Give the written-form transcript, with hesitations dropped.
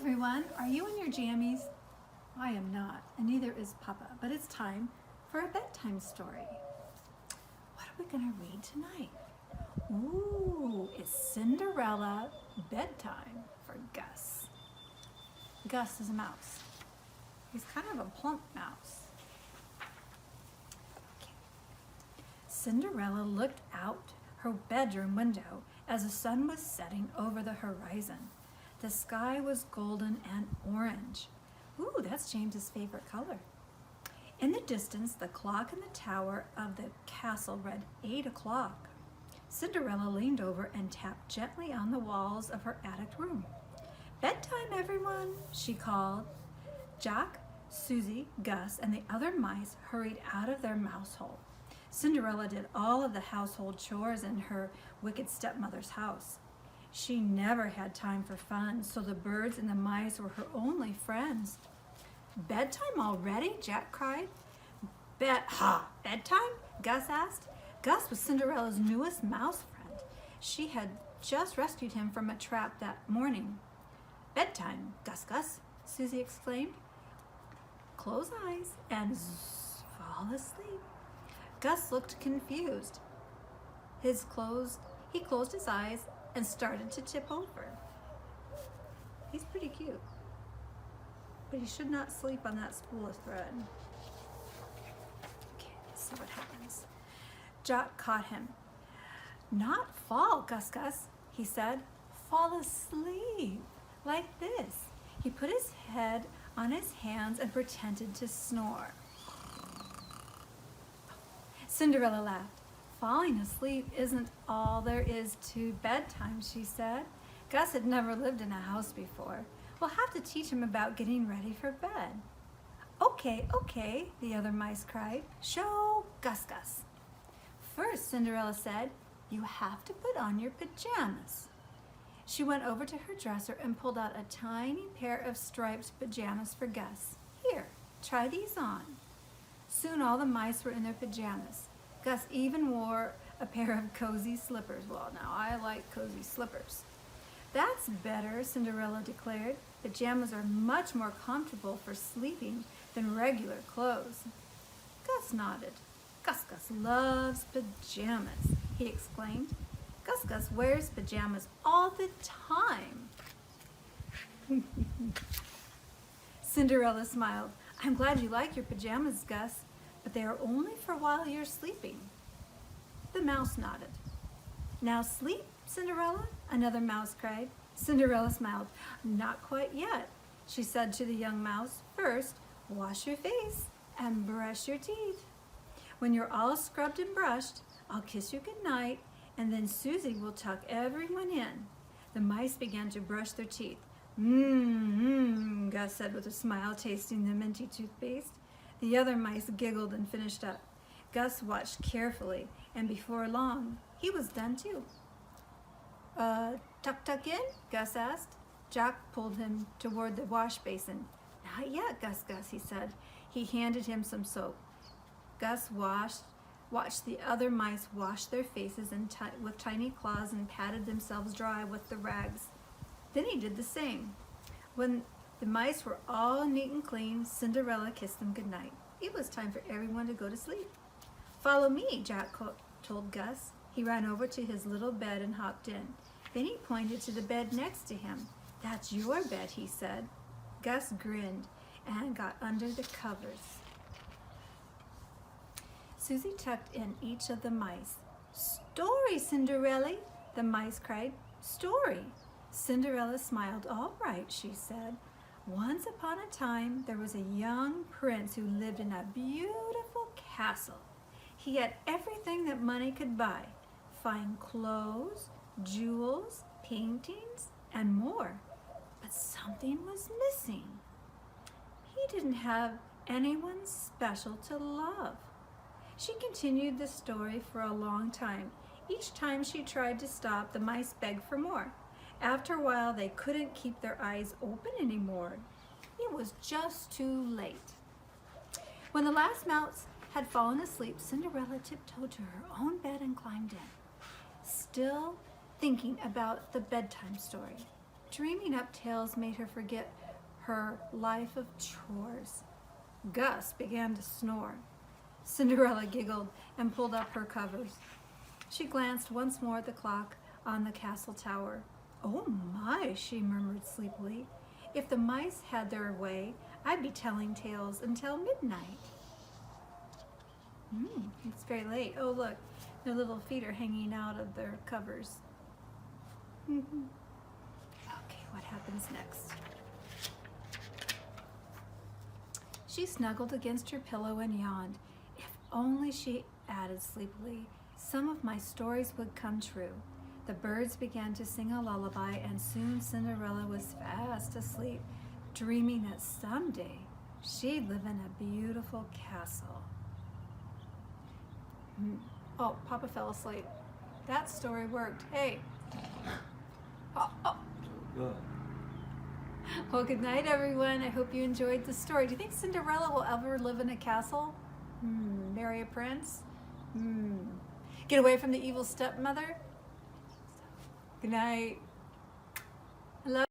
everyone, are you in your jammies? I am not, and neither is Papa, but it's time for a bedtime story. What are we going to read tonight? Ooh, it's Cinderella Bedtime for Gus. Gus is a mouse. He's kind of a plump mouse. Okay. Cinderella looked out her bedroom window as the sun was setting over the horizon. The sky was golden and orange. Ooh, that's James's favorite color. In the distance, the clock in the tower of the castle read 8 o'clock. Cinderella leaned over and tapped gently on the walls of her attic room. "Bedtime, everyone," she called. Jack, Susie, Gus, and the other mice hurried out of their mouse hole. Cinderella did all of the household chores in her wicked stepmother's house. She never had time for fun, so the birds and the mice were her only friends. "Bedtime already?" Jack cried. Bedtime?" Gus asked. Gus was Cinderella's newest mouse friend. She had just rescued him from a trap that morning. "Bedtime, Gus," Susie exclaimed. "Close eyes and fall asleep." Gus looked confused. He closed his eyes and started to tip over. He's pretty cute, but he should not sleep on that spool of thread. Okay, let's see what happens. Jack caught him. "Not fall, Gus," he said. "Fall asleep, like this." He put his head on his hands and pretended to snore. Cinderella laughed. "Falling asleep isn't all there is to bedtime," she said. Gus had never lived in a house before. "We'll have to teach him about getting ready for bed." Okay, the other mice cried. "Show Gus." "First," Cinderella said, "you have to put on your pajamas." She went over to her dresser and pulled out a tiny pair of striped pajamas for Gus. "Here, try these on." Soon all the mice were in their pajamas. Gus even wore a pair of cozy slippers. Well, now I like cozy slippers. "That's better," Cinderella declared. "Pajamas are much more comfortable for sleeping than regular clothes." Gus nodded. Gus loves pajamas," he exclaimed. Gus wears pajamas all the time." Cinderella smiled. "I'm glad you like your pajamas, Gus, but they are only for while you're sleeping." The mouse nodded. "Now sleep, Cinderella," another mouse cried. Cinderella smiled. "Not quite yet," she said to the young mouse. "First, wash your face and brush your teeth. When you're all scrubbed and brushed, I'll kiss you goodnight, and then Susie will tuck everyone in." The mice began to brush their teeth. Gus said with a smile, tasting the minty toothpaste. The other mice giggled and finished up. Gus watched carefully, and before long, he was done too. Tuck in?" Gus asked. Jack pulled him toward the wash basin. "Not yet, Gus," he said. He handed him some soap. Gus watched the other mice wash their faces with tiny claws and patted themselves dry with the rags. Then he did the same. When the mice were all neat and clean, Cinderella kissed them goodnight. It was time for everyone to go to sleep. "Follow me," Jack told Gus. He ran over to his little bed and hopped in. Then he pointed to the bed next to him. "That's your bed," he said. Gus grinned and got under the covers. Susie tucked in each of the mice. "Story, Cinderella," the mice cried. "Story." Cinderella smiled. "All right," she said. "Once upon a time, there was a young prince who lived in a beautiful castle. He had everything that money could buy: fine clothes, jewels, paintings, and more. But something was missing. He didn't have anyone special to love." She continued the story for a long time. Each time she tried to stop, the mice begged for more. After a while, they couldn't keep their eyes open anymore. It was just too late. When the last mouse had fallen asleep, Cinderella tiptoed to her own bed and climbed in, still thinking about the bedtime story. Dreaming up tales made her forget her life of chores. Gus began to snore. Cinderella giggled and pulled up her covers. She glanced once more at the clock on the castle tower. "Oh my," she murmured sleepily. "If the mice had their way, I'd be telling tales until midnight." It's very late. Oh, look, their little feet are hanging out of their covers. Okay, what happens next? She snuggled against her pillow and yawned. "If only," she added sleepily, "some of my stories would come true." The birds began to sing a lullaby, and soon Cinderella was fast asleep, dreaming that someday she'd live in a beautiful castle. Oh, Papa fell asleep. That story worked. Hey. Oh. Well, good night, everyone. I hope you enjoyed the story. Do you think Cinderella will ever live in a castle? Marry a prince? Get away from the evil stepmother? Good night. I love